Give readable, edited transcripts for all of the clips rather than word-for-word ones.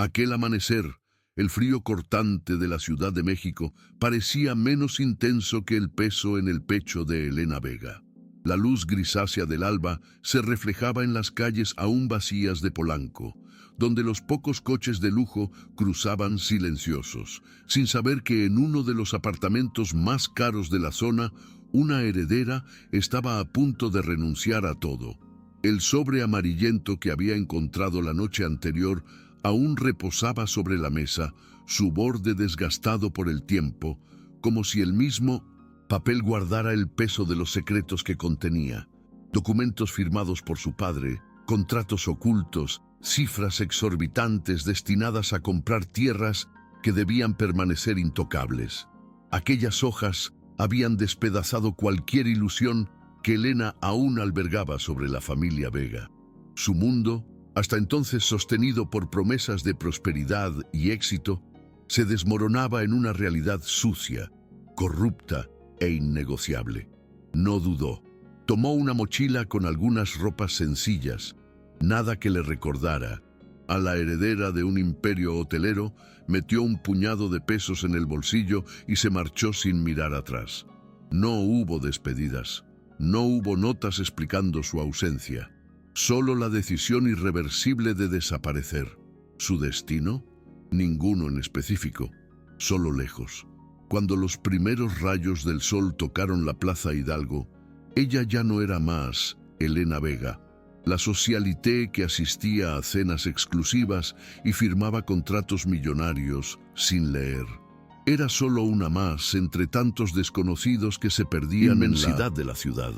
Aquel amanecer, el frío cortante de la Ciudad de México, parecía menos intenso que el peso en el pecho de Elena Vega. La luz grisácea del alba se reflejaba en las calles aún vacías de Polanco, donde los pocos coches de lujo cruzaban silenciosos, sin saber que en uno de los apartamentos más caros de la zona, una heredera estaba a punto de renunciar a todo. El sobre amarillento que había encontrado la noche anterior aún reposaba sobre la mesa, su borde desgastado por el tiempo, como si el mismo papel guardara el peso de los secretos que contenía. Documentos firmados por su padre, contratos ocultos, cifras exorbitantes destinadas a comprar tierras que debían permanecer intocables. Aquellas hojas habían despedazado cualquier ilusión que Elena aún albergaba sobre la familia Vega. Su mundo, hasta entonces sostenido por promesas de prosperidad y éxito, se desmoronaba en una realidad sucia, corrupta e innegociable. No dudó. Tomó una mochila con algunas ropas sencillas, nada que le recordara a la heredera de un imperio hotelero, metió un puñado de pesos en el bolsillo y se marchó sin mirar atrás. No hubo despedidas, no hubo notas explicando su ausencia, solo la decisión irreversible de desaparecer. ¿Su destino? Ninguno en específico, solo lejos. Cuando los primeros rayos del sol tocaron la Plaza Hidalgo, ella ya no era más Elena Vega, la socialité que asistía a cenas exclusivas y firmaba contratos millonarios sin leer. Era solo una más entre tantos desconocidos que se perdían en la inmensidad de la ciudad.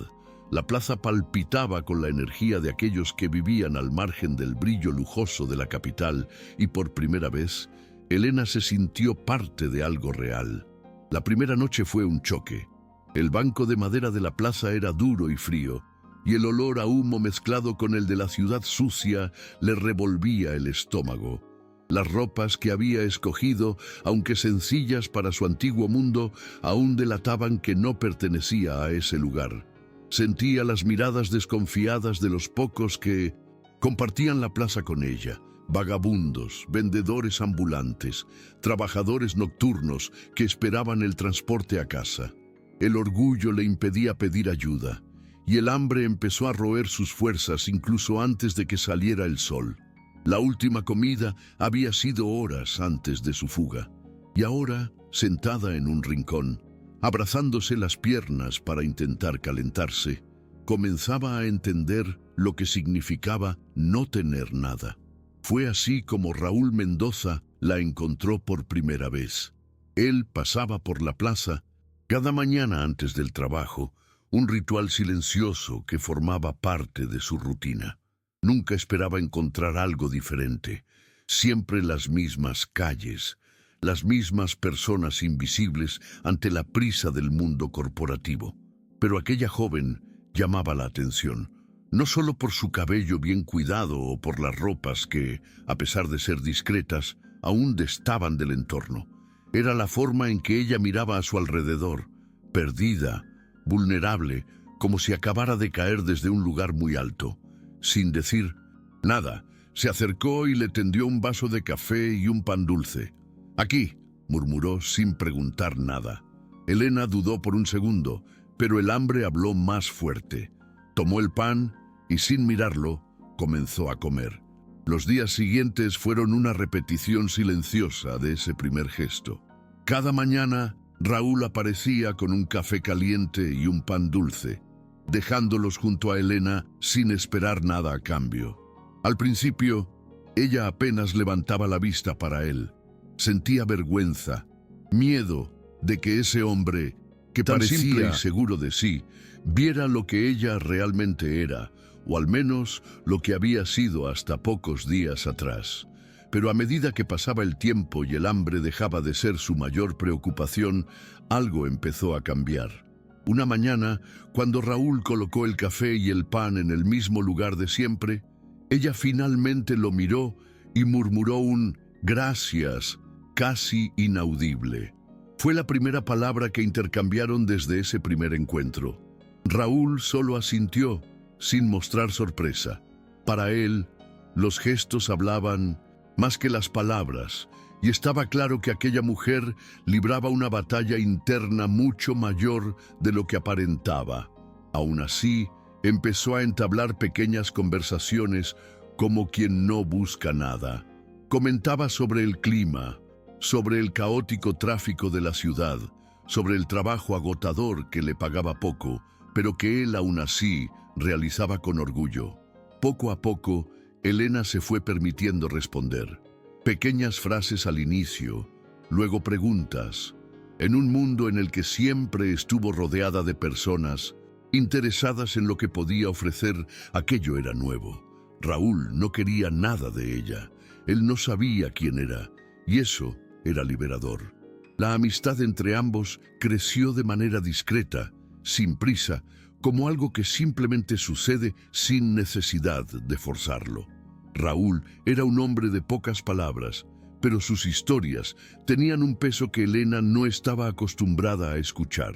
La plaza palpitaba con la energía de aquellos que vivían al margen del brillo lujoso de la capital y por primera vez, Elena se sintió parte de algo real. La primera noche fue un choque. El banco de madera de la plaza era duro y frío, y el olor a humo mezclado con el de la ciudad sucia le revolvía el estómago. Las ropas que había escogido, aunque sencillas para su antiguo mundo, aún delataban que no pertenecía a ese lugar. Sentía las miradas desconfiadas de los pocos que compartían la plaza con ella. Vagabundos, vendedores ambulantes, trabajadores nocturnos que esperaban el transporte a casa. El orgullo le impedía pedir ayuda, y el hambre empezó a roer sus fuerzas incluso antes de que saliera el sol. La última comida había sido horas antes de su fuga, y ahora, sentada en un rincón, abrazándose las piernas para intentar calentarse, comenzaba a entender lo que significaba no tener nada. Fue así como Raúl Mendoza la encontró por primera vez. Él pasaba por la plaza cada mañana antes del trabajo, un ritual silencioso que formaba parte de su rutina. Nunca esperaba encontrar algo diferente. Siempre las mismas calles, las mismas personas invisibles ante la prisa del mundo corporativo. Pero aquella joven llamaba la atención. No solo por su cabello bien cuidado o por las ropas que, a pesar de ser discretas, aún destaban del entorno. Era la forma en que ella miraba a su alrededor, perdida, vulnerable, como si acabara de caer desde un lugar muy alto. Sin decir nada, se acercó y le tendió un vaso de café y un pan dulce. «Aquí», murmuró sin preguntar nada. Elena dudó por un segundo, pero el hambre habló más fuerte. Tomó el pan y sin mirarlo, comenzó a comer. Los días siguientes fueron una repetición silenciosa de ese primer gesto. Cada mañana, Raúl aparecía con un café caliente y un pan dulce, dejándolos junto a Elena sin esperar nada a cambio. Al principio, ella apenas levantaba la vista para él. Sentía vergüenza, miedo de que ese hombre, que parecía inseguro de sí, viera lo que ella realmente era, o al menos lo que había sido hasta pocos días atrás. Pero a medida que pasaba el tiempo y el hambre dejaba de ser su mayor preocupación, algo empezó a cambiar. Una mañana, cuando Raúl colocó el café y el pan en el mismo lugar de siempre, ella finalmente lo miró y murmuró un «gracias», casi inaudible. Fue la primera palabra que intercambiaron desde ese primer encuentro. Raúl solo asintió, sin mostrar sorpresa. Para él, los gestos hablaban más que las palabras, y estaba claro que aquella mujer libraba una batalla interna mucho mayor de lo que aparentaba. Aún así, empezó a entablar pequeñas conversaciones como quien no busca nada. Comentaba sobre el clima, sobre el caótico tráfico de la ciudad, sobre el trabajo agotador que le pagaba poco, pero que él aún así realizaba con orgullo. Poco a poco, Elena se fue permitiendo responder. Pequeñas frases al inicio, luego preguntas. En un mundo en el que siempre estuvo rodeada de personas interesadas en lo que podía ofrecer, aquello era nuevo. Raúl no quería nada de ella. Él no sabía quién era, y eso era liberador. La amistad entre ambos creció de manera discreta, sin prisa, como algo que simplemente sucede sin necesidad de forzarlo. Raúl era un hombre de pocas palabras, pero sus historias tenían un peso que Elena no estaba acostumbrada a escuchar.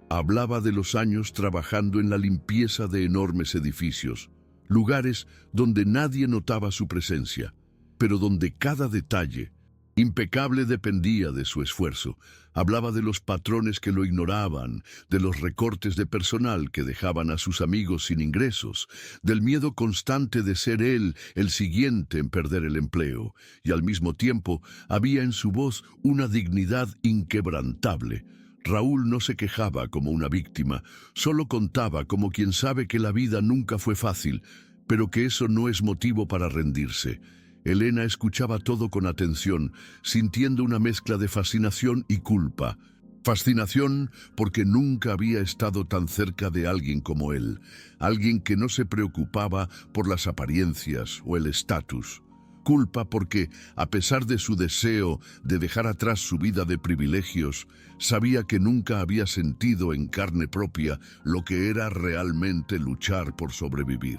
Hablaba de los años trabajando en la limpieza de enormes edificios, lugares donde nadie notaba su presencia, pero donde cada detalle impecable dependía de su esfuerzo. Hablaba de los patrones que lo ignoraban, de los recortes de personal que dejaban a sus amigos sin ingresos, del miedo constante de ser él el siguiente en perder el empleo, y al mismo tiempo había en su voz una dignidad inquebrantable. Raúl no se quejaba como una víctima, solo contaba como quien sabe que la vida nunca fue fácil, pero que eso no es motivo para rendirse. Elena escuchaba todo con atención, sintiendo una mezcla de fascinación y culpa. Fascinación porque nunca había estado tan cerca de alguien como él, alguien que no se preocupaba por las apariencias o el estatus. Culpa porque, a pesar de su deseo de dejar atrás su vida de privilegios, sabía que nunca había sentido en carne propia lo que era realmente luchar por sobrevivir.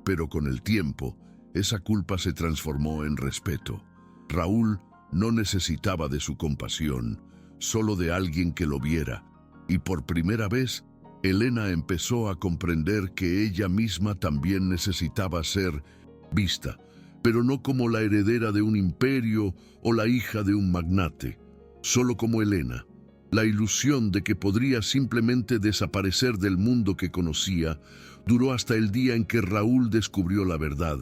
Pero con el tiempo, esa culpa se transformó en respeto. Raúl no necesitaba de su compasión, solo de alguien que lo viera. Y por primera vez, Elena empezó a comprender que ella misma también necesitaba ser vista, pero no como la heredera de un imperio o la hija de un magnate, solo como Elena. La ilusión de que podría simplemente desaparecer del mundo que conocía duró hasta el día en que Raúl descubrió la verdad.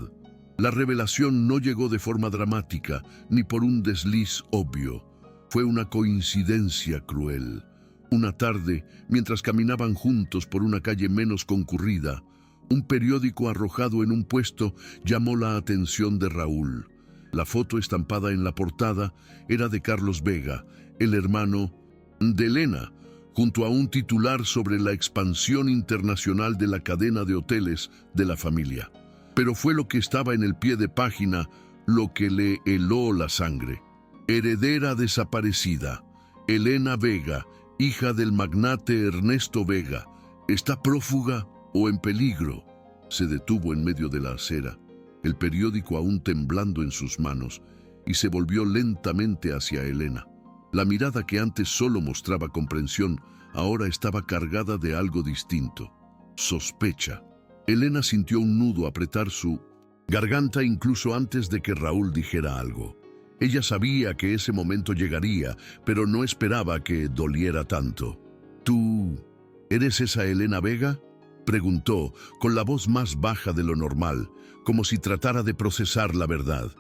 La revelación no llegó de forma dramática, ni por un desliz obvio. Fue una coincidencia cruel. Una tarde, mientras caminaban juntos por una calle menos concurrida, un periódico arrojado en un puesto llamó la atención de Raúl. La foto estampada en la portada era de Carlos Vega, el hermano de Elena, junto a un titular sobre la expansión internacional de la cadena de hoteles de la familia. Pero fue lo que estaba en el pie de página lo que le heló la sangre. Heredera desaparecida. Elena Vega, hija del magnate Ernesto Vega, ¿está prófuga o en peligro? Se detuvo en medio de la acera, el periódico aún temblando en sus manos, y se volvió lentamente hacia Elena. La mirada que antes solo mostraba comprensión, ahora estaba cargada de algo distinto. Sospecha. Elena sintió un nudo apretar su garganta incluso antes de que Raúl dijera algo. Ella sabía que ese momento llegaría, pero no esperaba que doliera tanto. ¿Tú eres esa Elena Vega?, preguntó, con la voz más baja de lo normal, como si tratara de procesar la verdad.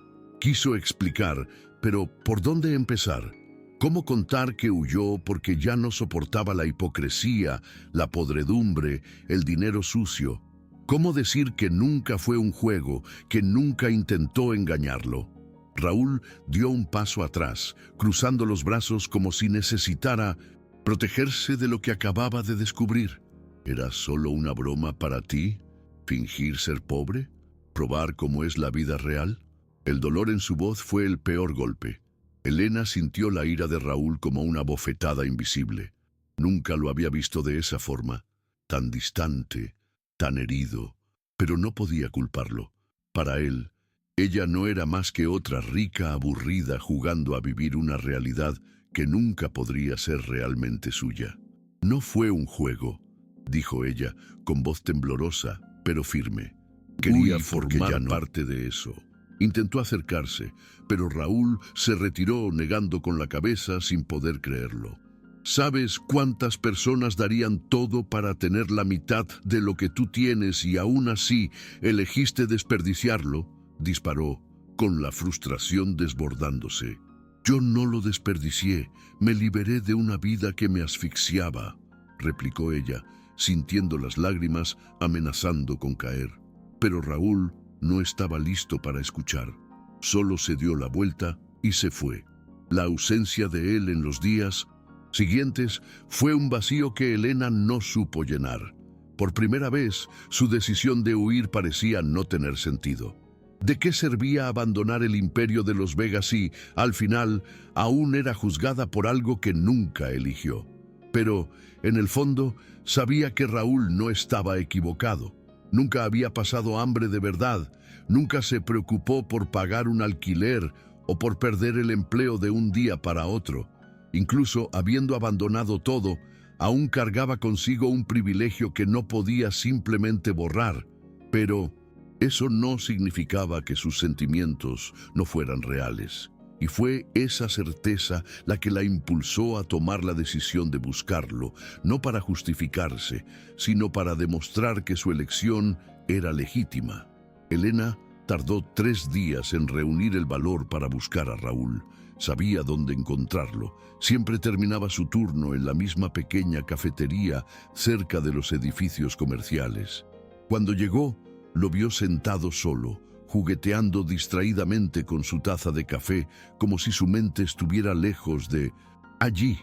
Quiso explicar, pero ¿por dónde empezar? ¿Cómo contar que huyó porque ya no soportaba la hipocresía, la podredumbre, el dinero sucio? ¿Cómo decir que nunca fue un juego, que nunca intentó engañarlo? Raúl dio un paso atrás, cruzando los brazos como si necesitara protegerse de lo que acababa de descubrir. ¿Era solo una broma para ti? ¿Fingir ser pobre? ¿Probar cómo es la vida real? El dolor en su voz fue el peor golpe. Elena sintió la ira de Raúl como una bofetada invisible. Nunca lo había visto de esa forma, tan distante, tan herido, pero no podía culparlo. Para él, ella no era más que otra rica aburrida jugando a vivir una realidad que nunca podría ser realmente suya. No fue un juego, dijo ella, con voz temblorosa, pero firme. Quería formar parte de eso. Intentó acercarse, pero Raúl se retiró negando con la cabeza sin poder creerlo. ¿Sabes cuántas personas darían todo para tener la mitad de lo que tú tienes y aún así elegiste desperdiciarlo?, disparó, con la frustración desbordándose. Yo no lo desperdicié, me liberé de una vida que me asfixiaba, replicó ella, sintiendo las lágrimas amenazando con caer. Pero Raúl no estaba listo para escuchar. Solo se dio la vuelta y se fue. La ausencia de él en los días siguientes fue un vacío que Elena no supo llenar. Por primera vez, su decisión de huir parecía no tener sentido. ¿De qué servía abandonar el imperio de los Vega si, al final, aún era juzgada por algo que nunca eligió? Pero, en el fondo, sabía que Raúl no estaba equivocado. Nunca había pasado hambre de verdad, nunca se preocupó por pagar un alquiler o por perder el empleo de un día para otro. Incluso, habiendo abandonado todo, aún cargaba consigo un privilegio que no podía simplemente borrar. Pero eso no significaba que sus sentimientos no fueran reales. Y fue esa certeza la que la impulsó a tomar la decisión de buscarlo, no para justificarse, sino para demostrar que su elección era legítima. Elena tardó 3 días en reunir el valor para buscar a Raúl. Sabía dónde encontrarlo. Siempre terminaba su turno en la misma pequeña cafetería cerca de los edificios comerciales. Cuando llegó, lo vio sentado solo, jugueteando distraídamente con su taza de café, como si su mente estuviera lejos de allí.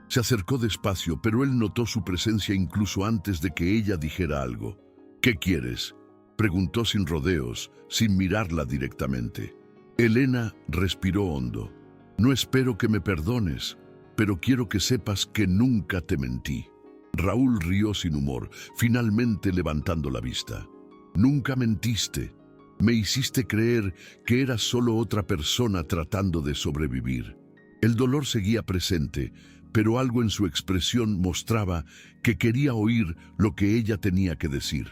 Se acercó despacio, pero él notó su presencia incluso antes de que ella dijera algo. «¿Qué quieres?», preguntó sin rodeos, sin mirarla directamente. Elena respiró hondo. «No espero que me perdones, pero quiero que sepas que nunca te mentí». Raúl rió sin humor, finalmente levantando la vista. «Nunca mentiste. Me hiciste creer que eras solo otra persona tratando de sobrevivir». El dolor seguía presente, pero algo en su expresión mostraba que quería oír lo que ella tenía que decir.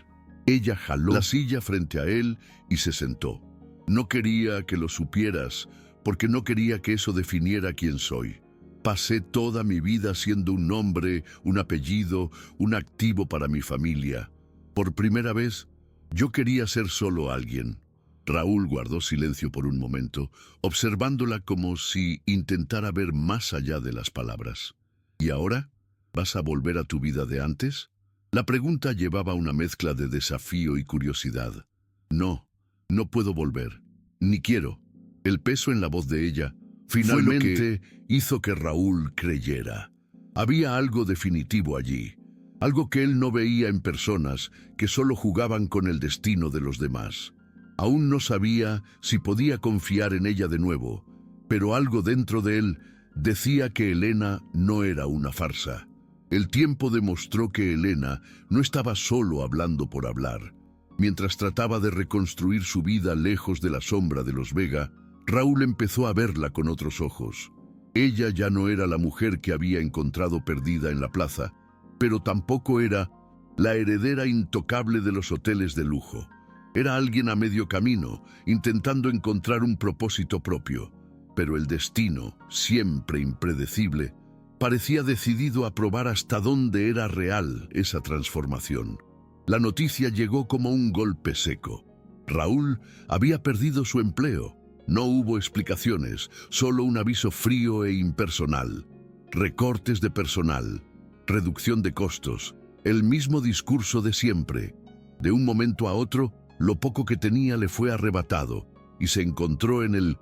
Ella jaló la silla frente a él y se sentó. «No quería que lo supieras, porque no quería que eso definiera quién soy. Pasé toda mi vida siendo un nombre, un apellido, un activo para mi familia. Por primera vez, yo quería ser solo alguien». Raúl guardó silencio por un momento, observándola como si intentara ver más allá de las palabras. «¿Y ahora? ¿Vas a volver a tu vida de antes?». La pregunta llevaba una mezcla de desafío y curiosidad. «No, no puedo volver. Ni quiero». El peso en la voz de ella finalmente hizo que Raúl creyera. Había algo definitivo allí, algo que él no veía en personas que solo jugaban con el destino de los demás. Aún no sabía si podía confiar en ella de nuevo, pero algo dentro de él decía que Elena no era una farsa. El tiempo demostró que Elena no estaba solo hablando por hablar. Mientras trataba de reconstruir su vida lejos de la sombra de los Vega, Raúl empezó a verla con otros ojos. Ella ya no era la mujer que había encontrado perdida en la plaza, pero tampoco era la heredera intocable de los hoteles de lujo. Era alguien a medio camino, intentando encontrar un propósito propio. Pero el destino, siempre impredecible, parecía decidido a probar hasta dónde era real esa transformación. La noticia llegó como un golpe seco. Raúl había perdido su empleo. No hubo explicaciones, solo un aviso frío e impersonal. Recortes de personal, reducción de costos, el mismo discurso de siempre. De un momento a otro, lo poco que tenía le fue arrebatado y se encontró en el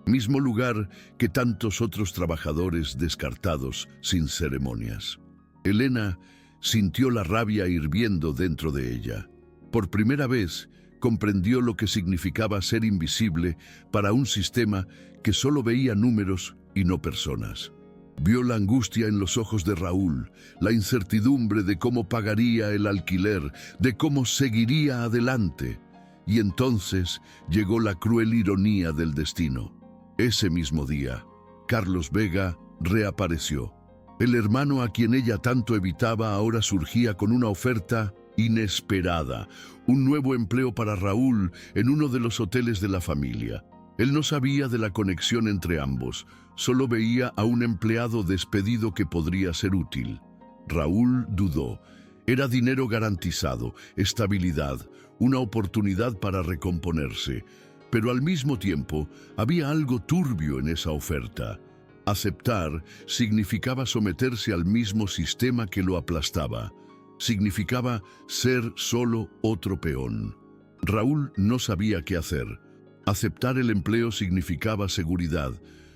mismo lugar que tantos otros trabajadores descartados sin ceremonias. Elena sintió la rabia hirviendo dentro de ella. Por primera vez, comprendió lo que significaba ser invisible para un sistema que solo veía números y no personas. Vio la angustia en los ojos de Raúl, la incertidumbre de cómo pagaría el alquiler, de cómo seguiría adelante. Y entonces llegó la cruel ironía del destino. Ese mismo día, Carlos Vega reapareció. El hermano a quien ella tanto evitaba ahora surgía con una oferta inesperada, un nuevo empleo para Raúl en uno de los hoteles de la familia. Él no sabía de la conexión entre ambos, solo veía a un empleado despedido que podría ser útil. Raúl dudó. Era dinero garantizado, estabilidad, una oportunidad para recomponerse. Pero al mismo tiempo, había algo turbio en esa oferta. Aceptar significaba someterse al mismo sistema que lo aplastaba. Significaba ser solo otro peón. Raúl no sabía qué hacer. Aceptar el empleo significaba seguridad,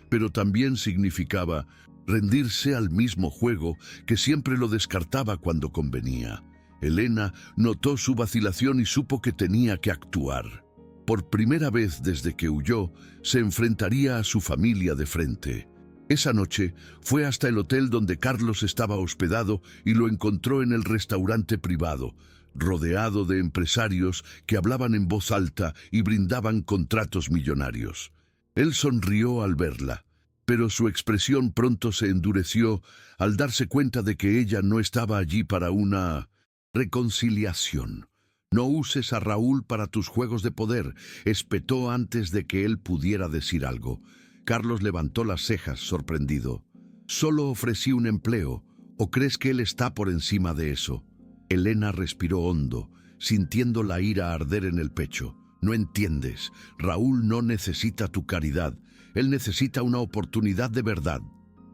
pero también significaba rendirse al mismo juego que siempre lo descartaba cuando convenía. Elena notó su vacilación y supo que tenía que actuar. Por primera vez desde que huyó, se enfrentaría a su familia de frente. Esa noche fue hasta el hotel donde Carlos estaba hospedado y lo encontró en el restaurante privado, rodeado de empresarios que hablaban en voz alta y brindaban contratos millonarios. Él sonrió al verla, pero su expresión pronto se endureció al darse cuenta de que ella no estaba allí para una reconciliación. «No uses a Raúl para tus juegos de poder», espetó antes de que él pudiera decir algo. Carlos levantó las cejas, sorprendido. «Solo ofrecí un empleo. ¿O crees que él está por encima de eso?» Elena respiró hondo, sintiendo la ira arder en el pecho. «No entiendes. Raúl no necesita tu caridad. Él necesita una oportunidad de verdad».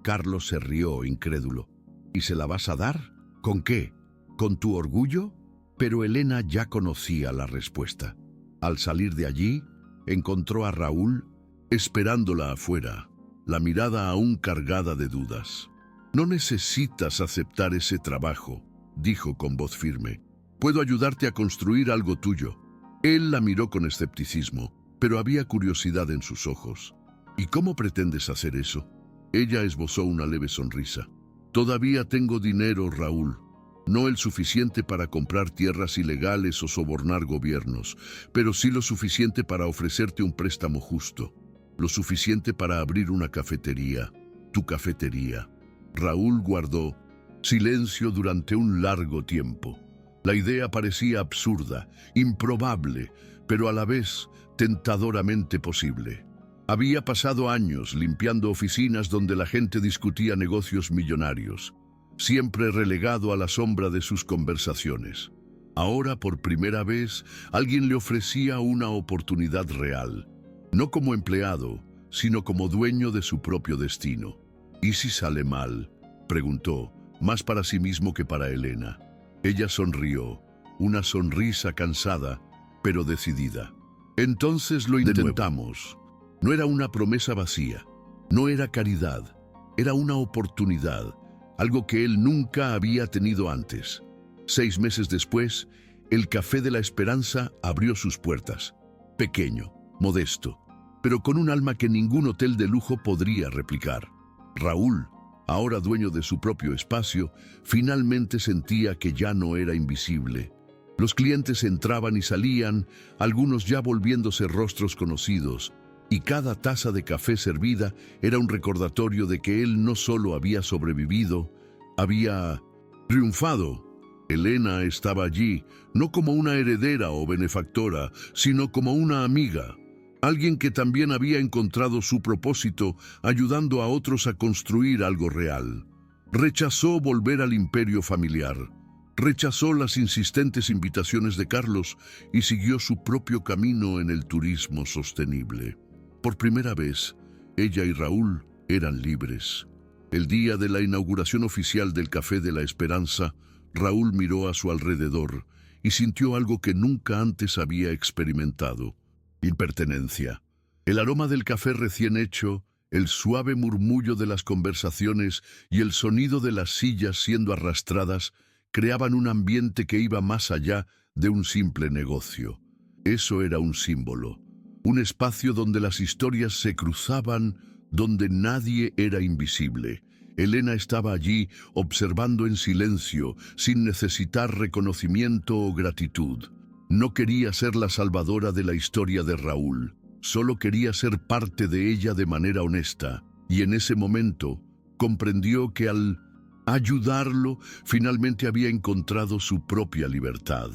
Carlos se rió, incrédulo. «¿Y se la vas a dar? ¿Con qué? ¿Con tu orgullo?» Pero Elena ya conocía la respuesta. Al salir de allí, encontró a Raúl esperándola afuera, la mirada aún cargada de dudas. «No necesitas aceptar ese trabajo», dijo con voz firme. «Puedo ayudarte a construir algo tuyo». Él la miró con escepticismo, pero había curiosidad en sus ojos. «¿Y cómo pretendes hacer eso?» Ella esbozó una leve sonrisa. «Todavía tengo dinero, Raúl. No el suficiente para comprar tierras ilegales o sobornar gobiernos, pero sí lo suficiente para ofrecerte un préstamo justo. Lo suficiente para abrir una cafetería, tu cafetería». Raúl guardó silencio durante un largo tiempo. La idea parecía absurda, improbable, pero a la vez tentadoramente posible. Había pasado años limpiando oficinas donde la gente discutía negocios millonarios, siempre relegado a la sombra de sus conversaciones. Ahora, por primera vez, alguien le ofrecía una oportunidad real, no como empleado, sino como dueño de su propio destino. «¿Y si sale mal?», preguntó, más para sí mismo que para Elena. Ella sonrió, una sonrisa cansada, pero decidida. «Entonces lo intentamos». No era una promesa vacía, no era caridad, era una oportunidad, algo que él nunca había tenido antes. 6 meses después, el Café de la Esperanza abrió sus puertas. Pequeño, modesto, pero con un alma que ningún hotel de lujo podría replicar. Raúl, ahora dueño de su propio espacio, finalmente sentía que ya no era invisible. Los clientes entraban y salían, algunos ya volviéndose rostros conocidos, y cada taza de café servida era un recordatorio de que él no solo había sobrevivido, había triunfado. Elena estaba allí, no como una heredera o benefactora, sino como una amiga, alguien que también había encontrado su propósito ayudando a otros a construir algo real. Rechazó volver al imperio familiar, rechazó las insistentes invitaciones de Carlos y siguió su propio camino en el turismo sostenible. Por primera vez, ella y Raúl eran libres. El día de la inauguración oficial del Café de la Esperanza, Raúl miró a su alrededor y sintió algo que nunca antes había experimentado: impertenencia. El aroma del café recién hecho, el suave murmullo de las conversaciones y el sonido de las sillas siendo arrastradas creaban un ambiente que iba más allá de un simple negocio. Eso era un símbolo. Un espacio donde las historias se cruzaban, donde nadie era invisible. Elena estaba allí observando en silencio, sin necesitar reconocimiento o gratitud. No quería ser la salvadora de la historia de Raúl, solo quería ser parte de ella de manera honesta. Y en ese momento comprendió que al ayudarlo, finalmente había encontrado su propia libertad.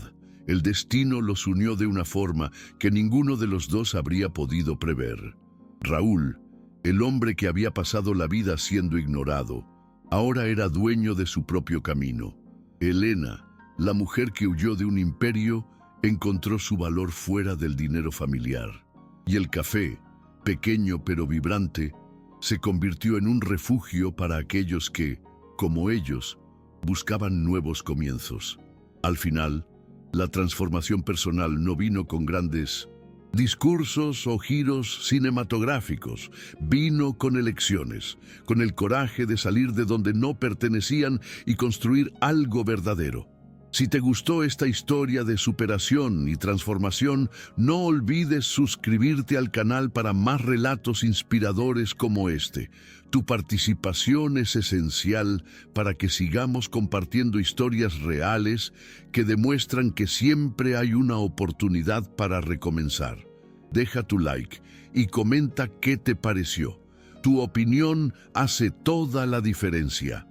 El destino los unió de una forma que ninguno de los dos habría podido prever. Raúl, el hombre que había pasado la vida siendo ignorado, ahora era dueño de su propio camino. Elena, la mujer que huyó de un imperio, encontró su valor fuera del dinero familiar. Y el café, pequeño pero vibrante, se convirtió en un refugio para aquellos que, como ellos, buscaban nuevos comienzos. Al final, la transformación personal no vino con grandes discursos o giros cinematográficos, vino con elecciones, con el coraje de salir de donde no pertenecían y construir algo verdadero. Si te gustó esta historia de superación y transformación, no olvides suscribirte al canal para más relatos inspiradores como este. Tu participación es esencial para que sigamos compartiendo historias reales que demuestran que siempre hay una oportunidad para recomenzar. Deja tu like y comenta qué te pareció. Tu opinión hace toda la diferencia.